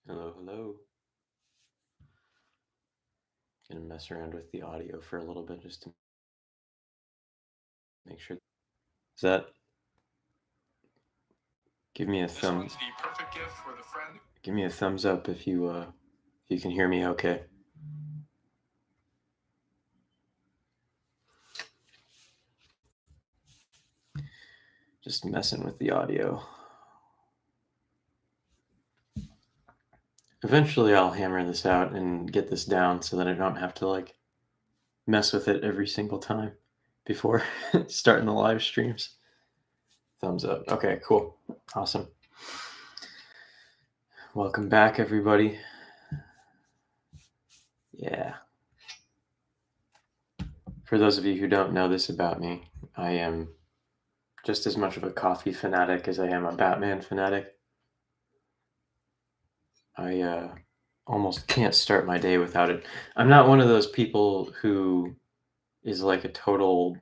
Hello, hello. Gonna mess around with the audio for a little bit just to make sure. Is that? Give me a This one's the perfect gift for the friend. Give me a thumbs up if you can hear me okay. Just messing with the audio. Eventually I'll hammer this out and get this down so that I don't have to mess with it every single time before starting the live streams. Thumbs up. Okay, cool. Awesome. Welcome back, everybody. Yeah. For those of you who don't know this about me, I am just as much of a coffee fanatic as I am a Batman fanatic. I almost can't start my day without it. I'm not one of those people who is like a total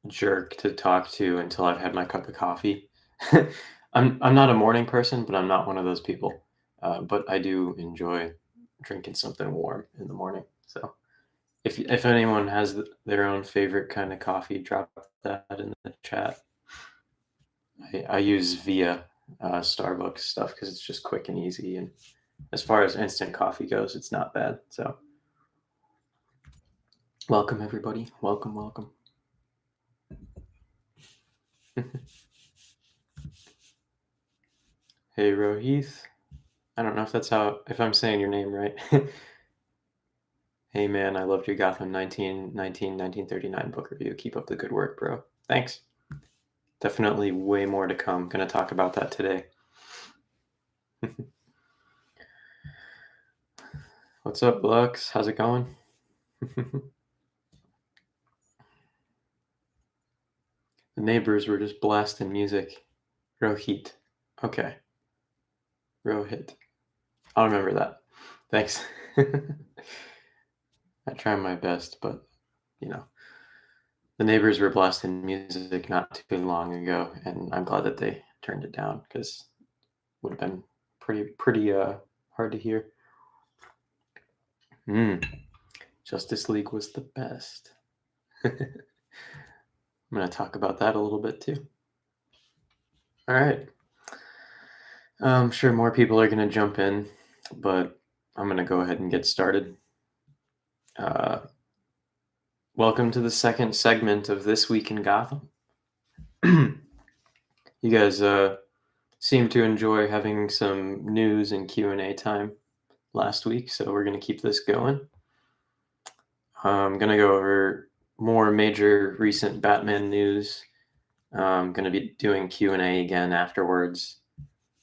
jerk to talk to until I've had my cup of coffee. I'm not a morning person, but I'm not one of those people. But I do enjoy drinking something warm in the morning. So if anyone has their own favorite kind of coffee, drop that in the chat. I use via Starbucks stuff because it's just quick and easy, and as far as instant coffee goes, it's not bad. So, welcome everybody. Welcome, welcome. Hey Rohith. I don't know if I'm saying your name right. Hey man, I loved your Gotham 1939 book review. Keep up the good work, bro. Thanks. Definitely way more to come. Gonna talk about that today. What's up, Lux? How's it going? The neighbors were just blasting music. Rohit. Okay. Rohit. I'll remember that. Thanks. I try my best, but you know, the neighbors were blasting music not too long ago, and I'm glad that they turned it down because it would have been pretty hard to hear. Justice League was the best. I'm going to talk about that a little bit too. All right. I'm sure more people are going to jump in, but I'm going to go ahead and get started. Welcome to the second segment of This Week in Gotham. You guys seem to enjoy having some news and Q&A time last week, so we're going to keep this going. I'm going to go over more major recent Batman news. I'm going to be doing Q&A again afterwards.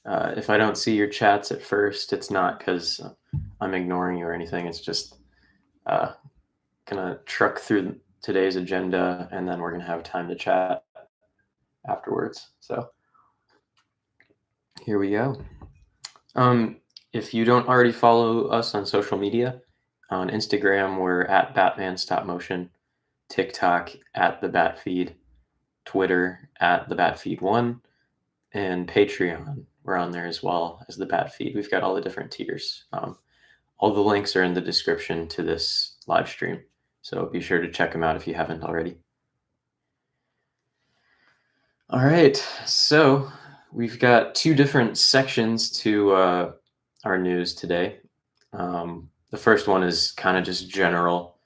If I don't see your chats at first, it's not because I'm ignoring you or anything. It's just going to truck through today's agenda, and then we're going to have time to chat afterwards. So here we go. If you don't already follow us on social media, on Instagram, we're at Batman Stop Motion, TikTok at the Batfeed, Twitter at the Batfeed1, and Patreon. We're on there as well as the Batfeed. We've got all the different tiers. All the links are in the description to this live stream, so be sure to check them out if you haven't already. All right, so we've got two different sections to our news today. The first one is kind of just general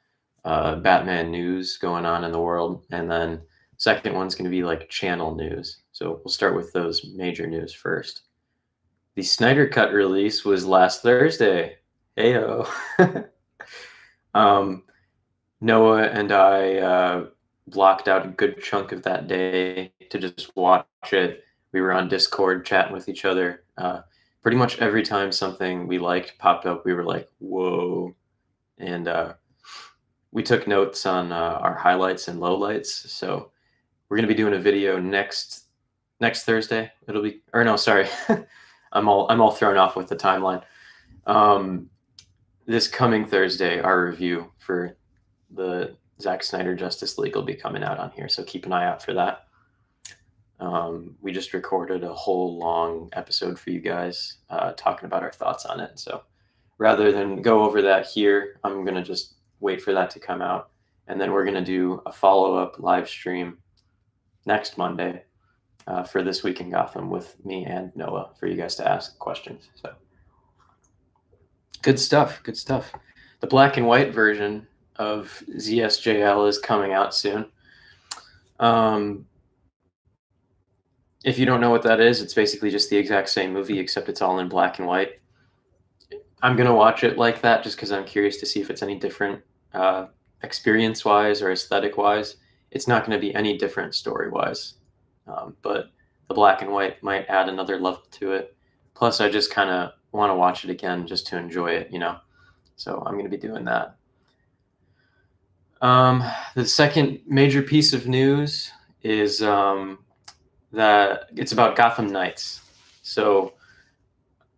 Batman news going on in the world, and then second one's going to be like channel news. So we'll start with those major news first. The Snyder Cut release was last Thursday. Heyo. Noah and I blocked out a good chunk of that day to just watch it. We were on Discord chatting with each other. Pretty much every time something we liked popped up, we were like, whoa. And we took notes on our highlights and lowlights. So we're going to be doing a video next Thursday. It'll be, or no, sorry. I'm all thrown off with the timeline. This coming Thursday, our review for the Zack Snyder Justice League will be coming out on here, so keep an eye out for that. We just recorded a whole long episode for you guys talking about our thoughts on it. So rather than go over that here, I'm going to just wait for that to come out. And then we're going to do a follow-up live stream next Monday for This Week in Gotham with me and Noah for you guys to ask questions. So good stuff. Good stuff. The black and white version of ZSJL is coming out soon. If you don't know what that is, it's basically just the exact same movie, except it's all in black and white. I'm going to watch it like that just because I'm curious to see if it's any different experience-wise or aesthetic-wise. It's not going to be any different story-wise, but the black and white might add another level to it. Plus, I just kind of want to watch it again just to enjoy it, you know? So I'm going to be doing that. The second major piece of news is that it's about Gotham Knights. So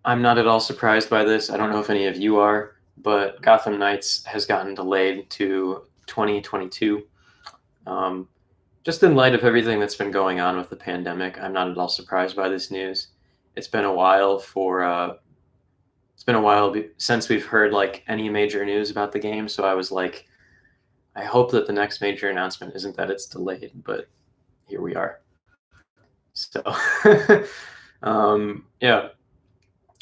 I'm not at all surprised by this. I don't know if any of you are, but Gotham Knights has gotten delayed to 2022. Just in light of everything that's been going on with the pandemic, I'm not at all surprised by this news. It's been a while since we've heard like any major news about the game. So I was like, I hope that the next major announcement isn't that it's delayed, but here we are. So, yeah,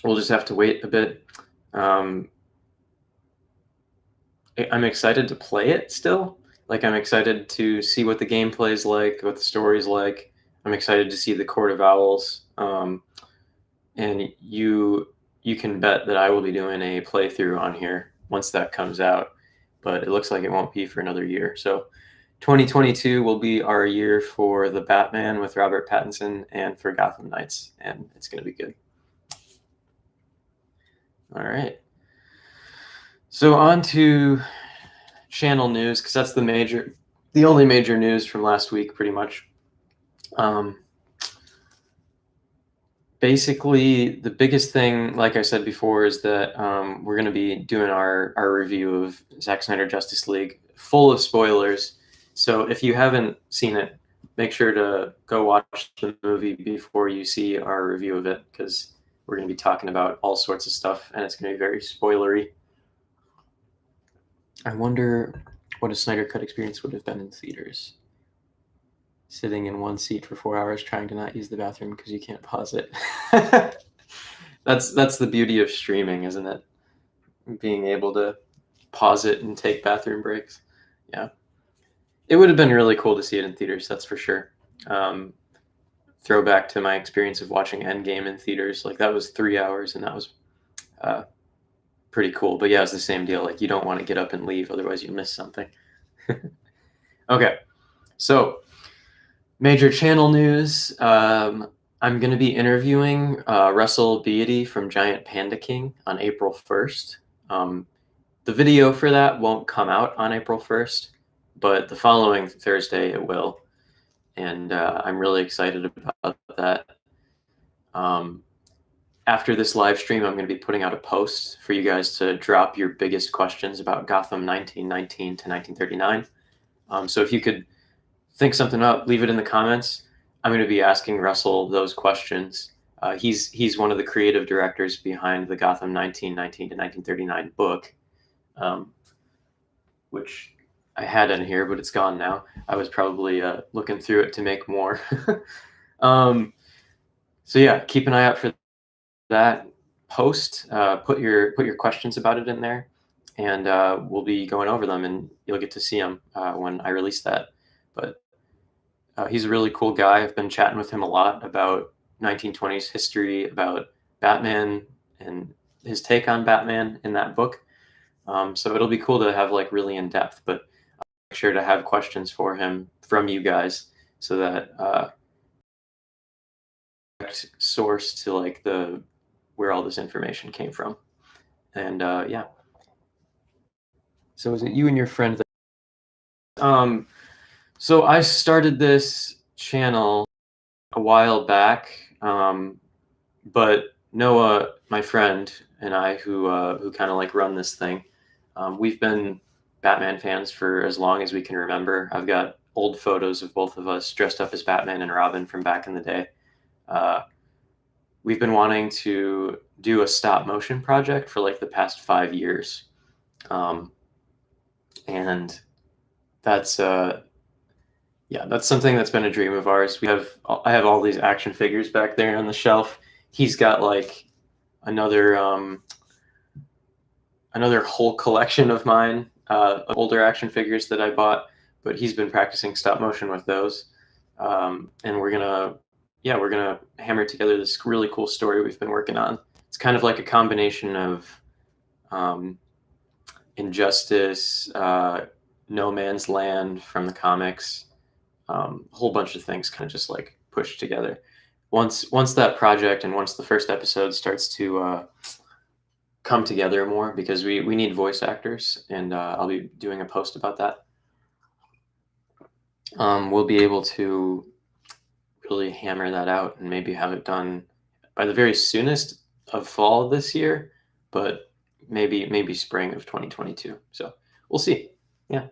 we'll just have to wait a bit. I'm excited to play it still. Like, I'm excited to see what the gameplay is like, what the story's like. I'm excited to see the Court of Owls. And you can bet that I will be doing a playthrough on here once that comes out. But it looks like it won't be for another year. So 2022 will be our year for the Batman with Robert Pattinson and for Gotham Knights, and it's going to be good. All right. So on to channel news, because that's the only major news from last week, pretty much. Basically, the biggest thing, like I said before, is that we're going to be doing our review of Zack Snyder Justice League, full of spoilers. So if you haven't seen it, make sure to go watch the movie before you see our review of it, because we're going to be talking about all sorts of stuff, and it's going to be very spoilery. I wonder what a Snyder Cut experience would have been in theaters. Sitting in one seat for 4 hours trying to not use the bathroom because you can't pause it. That's the beauty of streaming, isn't it? Being able to pause it and take bathroom breaks. Yeah. It would have been really cool to see it in theaters, that's for sure. Throwback to my experience of watching Endgame in theaters. Like, that was 3 hours, and that was pretty cool. But yeah, it's the same deal. Like, you don't want to get up and leave, otherwise you miss something. Okay, so major channel news. I'm going to be interviewing Russell Beatty from Giant Panda King on April 1st. The video for that won't come out on April 1st, but the following Thursday it will. And I'm really excited about that. After this live stream, I'm going to be putting out a post for you guys to drop your biggest questions about Gotham 1919 to 1939. So if you could think something up, leave it in the comments. I'm going to be asking Russell those questions. He's one of the creative directors behind the Gotham 1919 to 1939 book, which I had in here, but it's gone now. I was probably looking through it to make more. So yeah, keep an eye out for that post. Put your questions about it in there, and we'll be going over them, and you'll get to see them when I release that. But he's a really cool guy. I've been chatting with him a lot about 1920s history, about Batman and his take on Batman in that book. So it'll be cool to have like really in depth, but I'll make sure to have questions for him from you guys so that source to like where all this information came from. And yeah. So is it you and your friend? So I started this channel a while back, but Noah, my friend, and I, who kind of like run this thing, we've been Batman fans for as long as we can remember. I've got old photos of both of us dressed up as Batman and Robin from back in the day. We've been wanting to do a stop motion project for like the past 5 years. And that's that's something that's been a dream of ours. I have all these action figures back there on the shelf. He's got like another whole collection of mine, of older action figures that I bought, but he's been practicing stop motion with those. And we're gonna hammer together this really cool story we've been working on. It's kind of like a combination of Injustice, No Man's Land from the comics, a whole bunch of things kind of just like pushed together. Once that project and once the first episode starts to come together more, because we need voice actors, and I'll be doing a post about that. We'll be able to really hammer that out and maybe have it done by the very soonest of fall this year, but maybe spring of 2022. So we'll see. Yeah.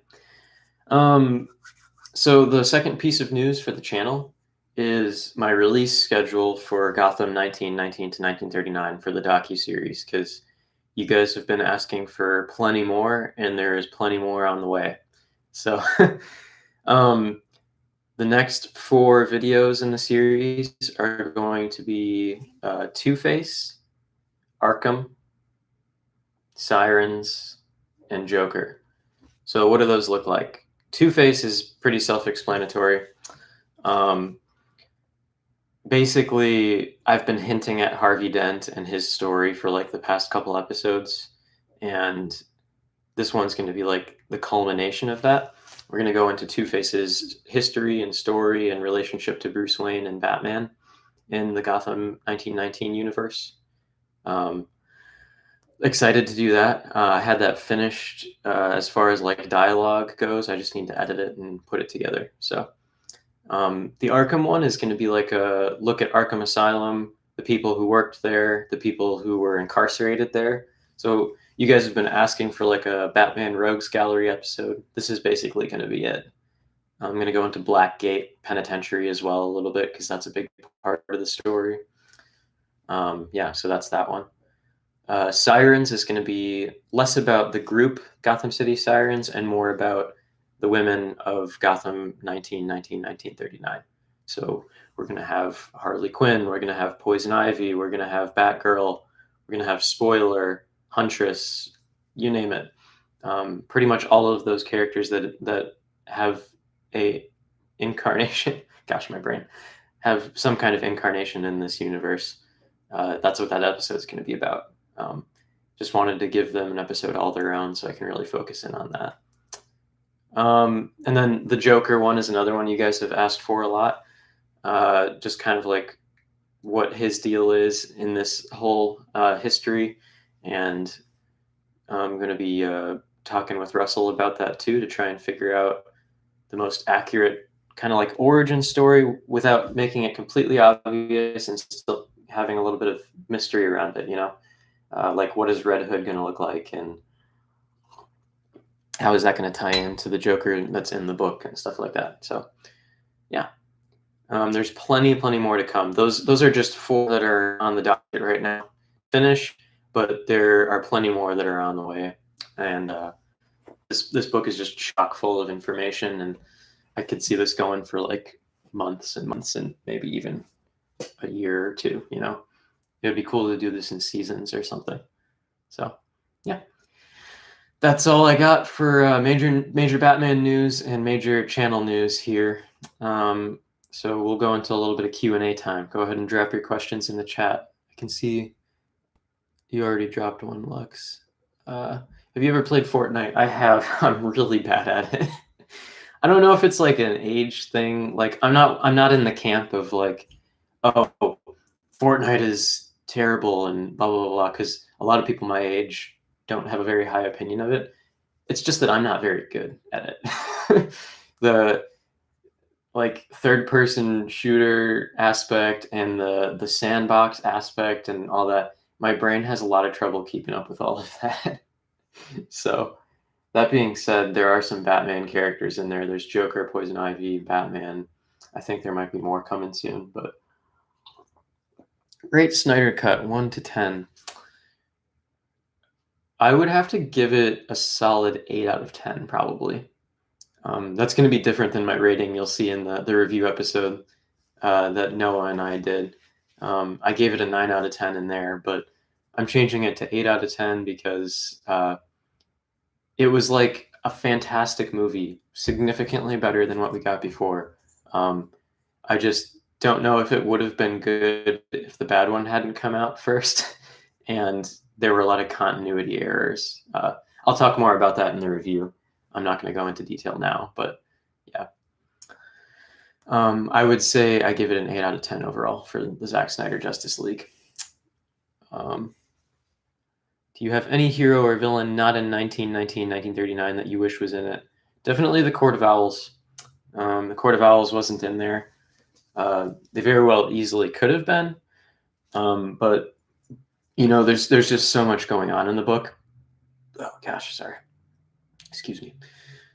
So the second piece of news for the channel is my release schedule for Gotham 1919 to 1939 for the docu-series, because you guys have been asking for plenty more, and there is plenty more on the way. So the next 4 videos in the series are going to be Two-Face, Arkham, Sirens, and Joker. So what do those look like? Two-Face is pretty self-explanatory. Basically, I've been hinting at Harvey Dent and his story for like the past couple episodes, and this one's going to be like the culmination of that. We're going to go into Two-Face's history and story and relationship to Bruce Wayne and Batman in the Gotham 1919 universe. Excited to do that. I had that finished as far as like dialogue goes. I just need to edit it and put it together. So the Arkham one is going to be like a look at Arkham Asylum, the people who worked there, the people who were incarcerated there. So you guys have been asking for like a Batman Rogues Gallery episode. This is basically going to be it. I'm going to go into Blackgate Penitentiary as well a little bit, because that's a big part of the story. So that's that one. Sirens is going to be less about the group Gotham City Sirens and more about the women of Gotham 1939. So we're going to have Harley Quinn, we're going to have Poison Ivy, we're going to have Batgirl, we're going to have Spoiler, Huntress, you name it. Pretty much all of those characters that have a incarnation, gosh, my brain, have some kind of incarnation in this universe. That's what that episode is going to be about. Just wanted to give them an episode all their own so I can really focus in on that. And then the Joker one is another one you guys have asked for a lot. Just kind of like what his deal is in this whole history. And I'm going to be talking with Russell about that too, to try and figure out the most accurate kind of like origin story without making it completely obvious and still having a little bit of mystery around it, you know? Like, what is Red Hood going to look like, and how is that going to tie into the Joker that's in the book and stuff like that? So, yeah, there's plenty more to come. Those are just 4 that are on the docket right now. Finish, but there are plenty more that are on the way, and this book is just chock full of information, and I could see this going for like months and months, and maybe even a year or 2. You know, it'd be cool to do this in seasons or something. So, yeah. That's all I got for major Batman news and major channel news here. So we'll go into a little bit of Q&A time. Go ahead and drop your questions in the chat. I can see you already dropped one, Lux. Have you ever played Fortnite? I have. I'm really bad at it. I don't know if it's like an age thing. Like I'm not in the camp of like, oh, Fortnite is terrible and blah blah blah, because a lot of people my age don't have a very high opinion of it. It's just that I'm not very good at it. The like third person shooter aspect and the sandbox aspect and all that, my brain has a lot of trouble keeping up with all of that. So That being said, there are some Batman characters in there. There's Joker, Poison Ivy, Batman. I think there might be more coming soon, but rate Snyder Cut 1 to 10. I would have to give it a solid 8 out of 10, probably. That's going to be different than my rating you'll see in the review episode that Noah and I did. I gave it a 9 out of 10 in there, but I'm changing it to 8 out of 10 because it was like a fantastic movie, significantly better than what we got before. I just don't know if it would have been good if the bad one hadn't come out first, and there were a lot of continuity errors. I'll talk more about that in the review. I'm not going to go into detail now, but yeah. I would say I give it an 8 out of 10 overall for the Zack Snyder Justice League. Do you have any hero or villain not in 1939 that you wish was in it? Definitely the Court of Owls. The Court of Owls wasn't in there. They very well easily could have been, but there's just so much going on in the book. Oh gosh, sorry. Excuse me.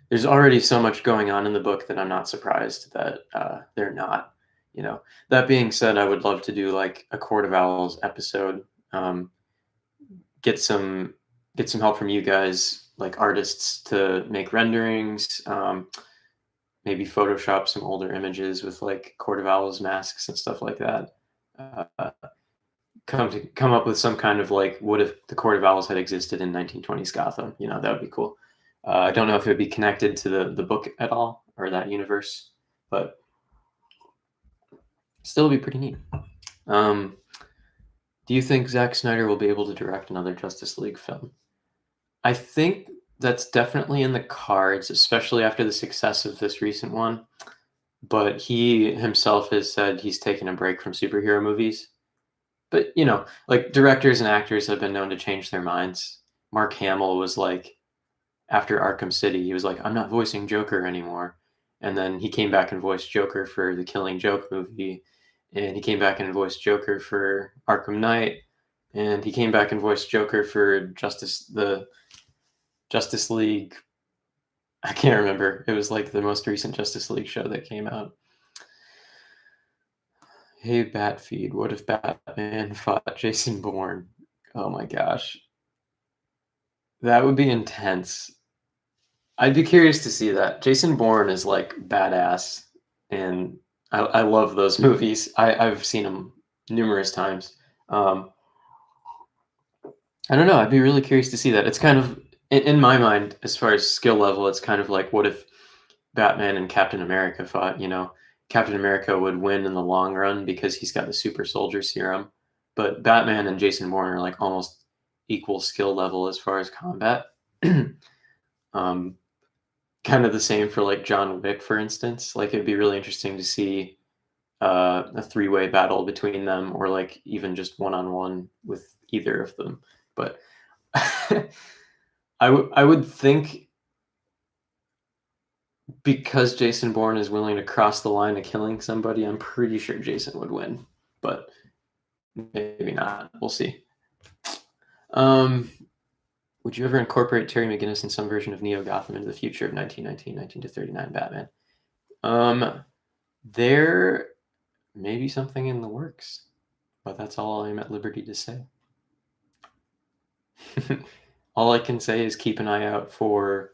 There's already so much going on in the book that I'm not surprised that they're not. That being said, I would love to do like a Court of Owls episode. Get some help from you guys, like artists, to make renderings. Maybe Photoshop some older images with like Court of Owls masks and stuff like that. Come up with some kind of like, what if the Court of Owls had existed in 1920s Gotham? That would be cool. I don't know if it would be connected to the book at all or that universe, but still be pretty neat. Do you think Zack Snyder will be able to direct another Justice League film? I think that's definitely in the cards, especially after the success of this recent one. But he himself has said he's taken a break from superhero movies. But, like directors and actors have been known to change their minds. Mark Hamill was like, after Arkham City, he was like, I'm not voicing Joker anymore. And then he came back and voiced Joker for the Killing Joke movie. And he came back and voiced Joker for Arkham Knight. And he came back and voiced Joker for the Justice League. I can't remember. It was like the most recent Justice League show that came out. Hey, Batfeed, what if Batman fought Jason Bourne? Oh my gosh. That would be intense. I'd be curious to see that. Jason Bourne is like badass, and I love those movies. I've seen them numerous times. I don't know. I'd be really curious to see that. It's kind of, in my mind, as far as skill level, it's kind of like, what if Batman and Captain America fought? Captain America would win in the long run because he's got the super soldier serum, but Batman and Jason Bourne are like almost equal skill level as far as combat. Kind of the same for like John Wick, for instance. Like it'd be really interesting to see a three-way battle between them, or like even just one-on-one with either of them. But I would think, because Jason Bourne is willing to cross the line of killing somebody, I'm pretty sure Jason would win, but maybe not. We'll see. Would you ever incorporate Terry McGinnis in some version of Neo Gotham into the future of 1919 to 39 Batman? There may be something in the works, but that's all I'm at liberty to say. All I can say is keep an eye out for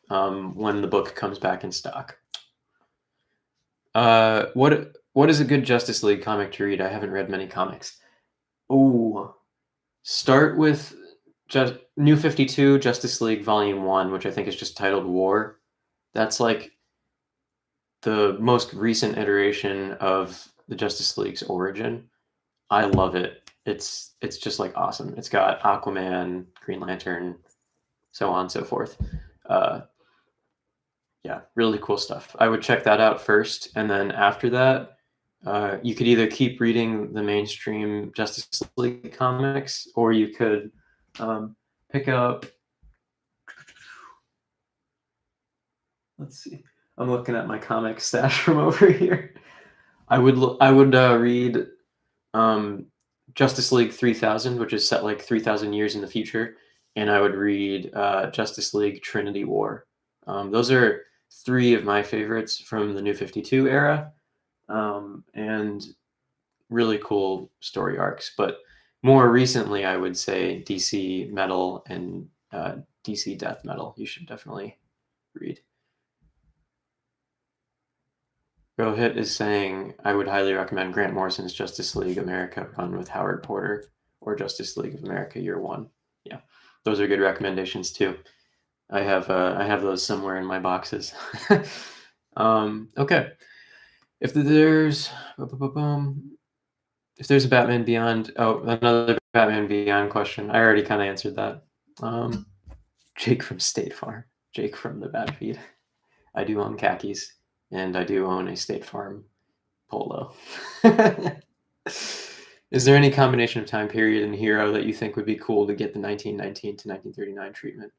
when the book comes back in stock. What is a good Justice League comic to read? I haven't read many comics. Oh, start with New 52 Justice League Volume 1, which I think is just titled War. That's like the most recent iteration of the Justice League's origin. I love it. It's just like awesome. It's got Aquaman, Green Lantern, so on and so forth. Yeah, really cool stuff. I would check that out first, and then after that, you could either keep reading the mainstream Justice League comics, or you could pick up. Let's see. I'm looking at my comic stash from over here. I would read Justice League 3000, which is set like 3,000 years in the future, and I would read Justice League Trinity War. Those are three of my favorites from the New 52 era, and really cool story arcs. But more recently, I would say DC Metal and DC Death Metal. You should definitely read. Rohit is saying, I would highly recommend Grant Morrison's Justice League America run with Howard Porter or Justice League of America Year One. Yeah, those are good recommendations too. I have those somewhere in my boxes. Okay, if there's if there's a Batman Beyond, another Batman Beyond question. I already kind of answered that. Jake from State Farm. Jake from the Batfeed. I do own khakis, and I do own a State Farm polo. Is there any combination of time period in Hero that you think would be cool to get the 1919 to 1939 treatment?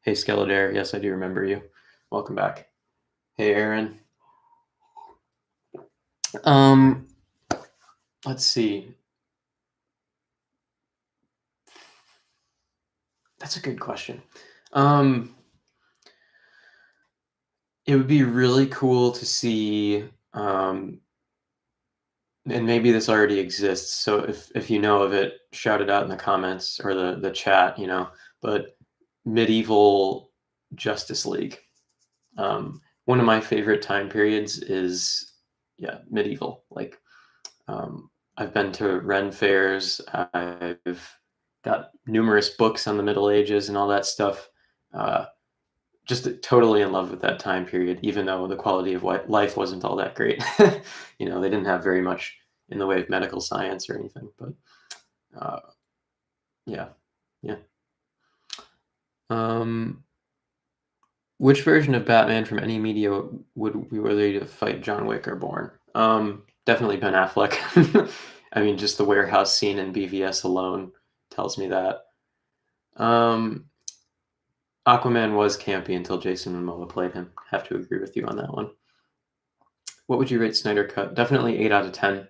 Hey, Skeledair. Yes, I do remember you. Welcome back. Hey, Aaron. Let's see. That's a good question. It would be really cool to see, and maybe this already exists. So if you know of it, shout it out in the comments or the chat. But medieval Justice League. One of my favorite time periods is medieval. Like I've been to Ren fairs. I've got numerous books on the Middle Ages and all that stuff. Just totally in love with that time period, even though the quality of life wasn't all that great. They didn't have very much in the way of medical science or anything. But yeah. Which version of Batman from any media would we ready to fight John Wick or Bourne? Definitely Ben Affleck. I mean, just the warehouse scene in BVS alone tells me that. Aquaman was campy until Jason Momoa played him. Have to agree with you on that one. What would you rate Snyder Cut? Definitely 8 out of 10.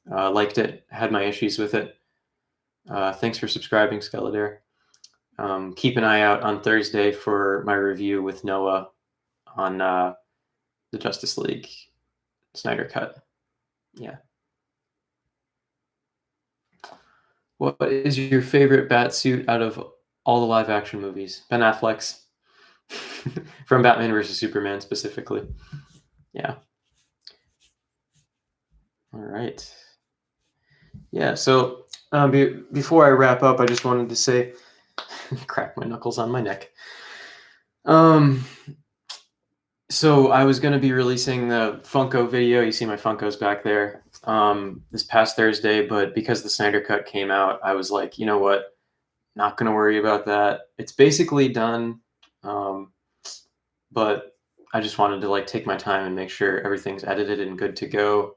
Liked it. Had my issues with it. Thanks for subscribing, Skeledair. Keep an eye out on Thursday for my review with Noah on the Justice League Snyder Cut. Yeah. What is your favorite bat suit out of all the live action movies? Ben Affleck's. From Batman vs. Superman specifically. Yeah. All right. Yeah, so before I wrap up, I just wanted to say, crack my knuckles on my neck. So I was going to be releasing the Funko video. You see my Funkos back there this past Thursday, but because the Snyder Cut came out, I was like, you know what? Not going to worry about that. It's basically done, but I just wanted to take my time and make sure everything's edited and good to go.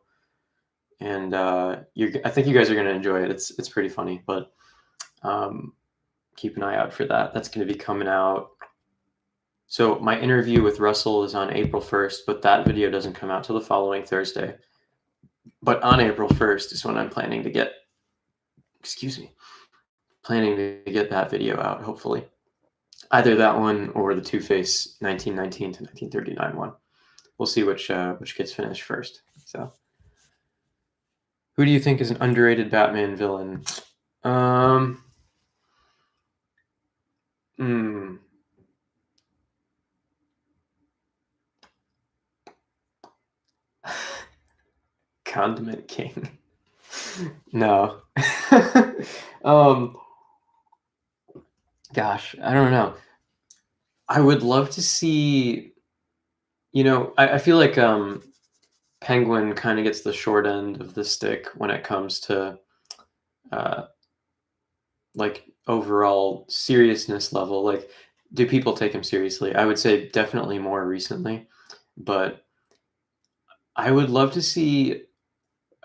And I think you guys are going to enjoy it. It's pretty funny, but keep an eye out for that. That's going to be coming out. So my interview with Russell is on April 1st, but that video doesn't come out till the following Thursday. But on April 1st is when I'm planning to get that video out, hopefully. Either that one or the Two-Face 1919 to 1939 one. We'll see which gets finished first. So, who do you think is an underrated Batman villain? Condiment King. No. Gosh, I don't know. I would love to see, I feel like Penguin kind of gets the short end of the stick when it comes to overall seriousness level. Like, do people take him seriously? I would say definitely more recently, but I would love to see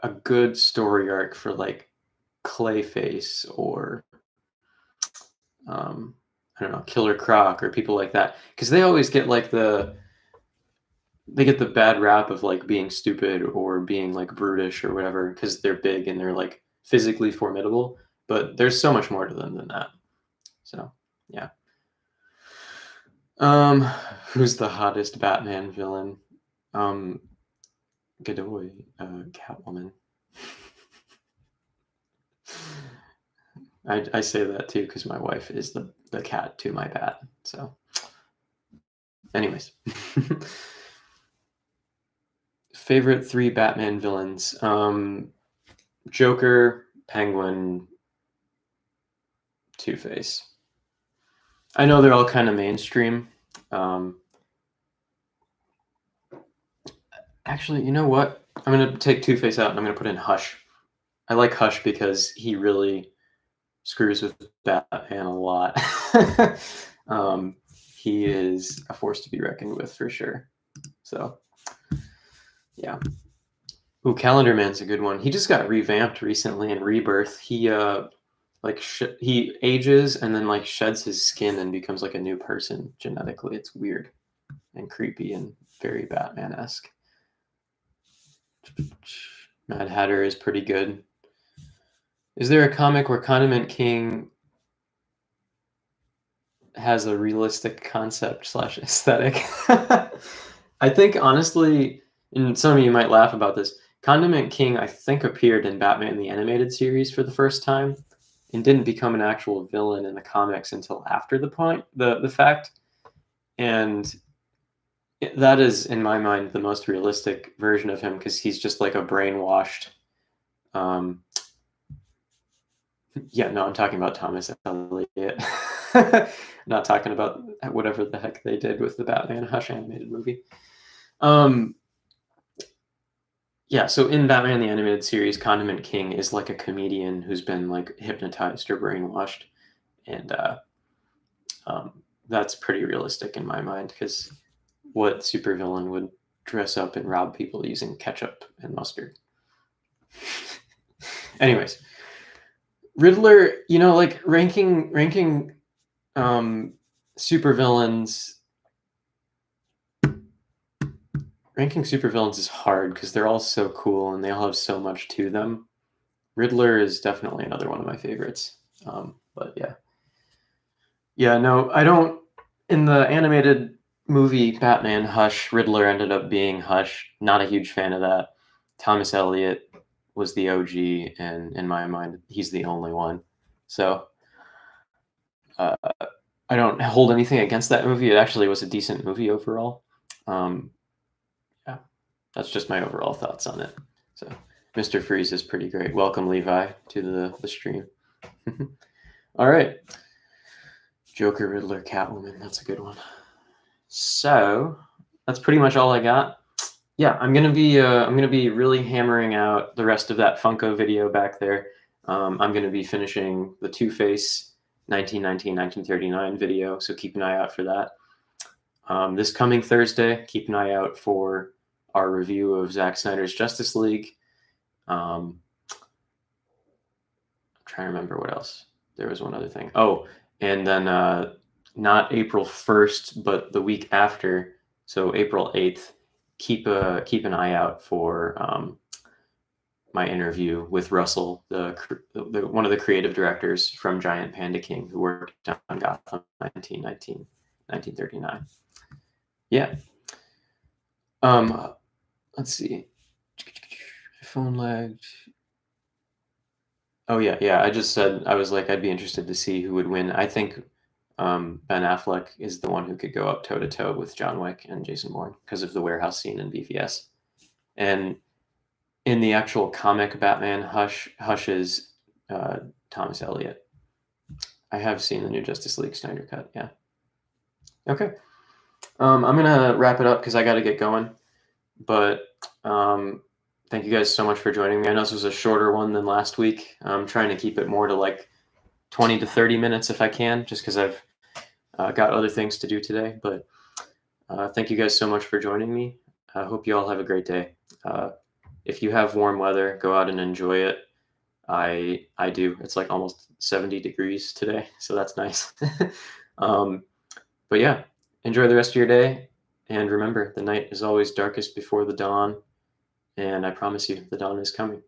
a good story arc for Clayface or I don't know, Killer Croc or people like that, because they always get the bad rap of being stupid or being brutish or whatever because they're big and they're physically formidable, but there's so much more to them than that. So Yeah. Um, who's the hottest Batman villain? Um, Godoy, Catwoman. I say that too because my wife is the cat to my bat. So, anyways, favorite three Batman villains: Joker, Penguin, Two-Face. I know they're all kind of mainstream. Um, actually, you know what? I'm gonna take Two-Face out and I'm gonna put in Hush. I like Hush because he really screws with Batman a lot. um, he is a force to be reckoned with for sure. So, yeah. Ooh, Calendar Man's a good one. He just got revamped recently in Rebirth. He ages and then like sheds his skin and becomes like a new person genetically. It's weird and creepy and very Batman-esque. Mad Hatter is pretty good. Is there a comic where Condiment King has a realistic concept slash aesthetic? I think honestly, and some of you might laugh about this, Condiment King I think appeared in Batman the Animated Series for the first time and didn't become an actual villain in the comics until after the fact. And that is, in my mind, the most realistic version of him because he's just like a brainwashed. Um, yeah, no, I'm talking about Thomas Elliot. Not talking about whatever the heck they did with the Batman Hush animated movie. Yeah, so in Batman the Animated Series, Condiment King is like a comedian who's been like hypnotized or brainwashed, and that's pretty realistic in my mind because what supervillain would dress up and rob people using ketchup and mustard? Anyways, Riddler, like ranking supervillains. Ranking supervillains is hard because they're all so cool and they all have so much to them. Riddler is definitely another one of my favorites. But yeah, no, I don't. In the animated movie Batman Hush, Riddler ended up being Hush. Not a huge fan of that. Thomas Elliot was the OG, and in my mind, he's the only one. So uh, I don't hold anything against that movie. It actually was a decent movie overall. Um, yeah, that's just my overall thoughts on it. So Mr. Freeze is pretty great. Welcome, Levi, to the stream. All right. Joker, Riddler, Catwoman. That's a good one. So that's pretty much all I got. Yeah, I'm gonna be really hammering out the rest of that Funko video back there. I'm gonna be finishing the Two-Face 1939 video, so keep an eye out for that. This coming Thursday, keep an eye out for our review of Zack Snyder's Justice League. I'm trying to remember what else. There was one other thing. Oh, and then not April 1st, but the week after, so April 8th, keep an eye out for my interview with Russell, the one of the creative directors from Giant Panda King, who worked on Gotham 1939. Yeah. Let's see. Phone lagged. Oh yeah. I just said I was like I'd be interested to see who would win. I think Ben Affleck is the one who could go up toe to toe with John Wick and Jason Bourne because of the warehouse scene in BVS. And in the actual comic Batman, Hush is Thomas Elliot. I have seen the new Justice League Snyder cut. Yeah. Okay. I'm gonna wrap it up because I got to get going. But thank you guys so much for joining me. I know this was a shorter one than last week. I'm trying to keep it more to like 20 to 30 minutes if I can, just because I've got other things to do today. But thank you guys so much for joining me. I hope you all have a great day. If you have warm weather, go out and enjoy it. I do. It's like almost 70 degrees today, so that's nice. But yeah, enjoy the rest of your day. And remember, the night is always darkest before the dawn. And I promise you, the dawn is coming.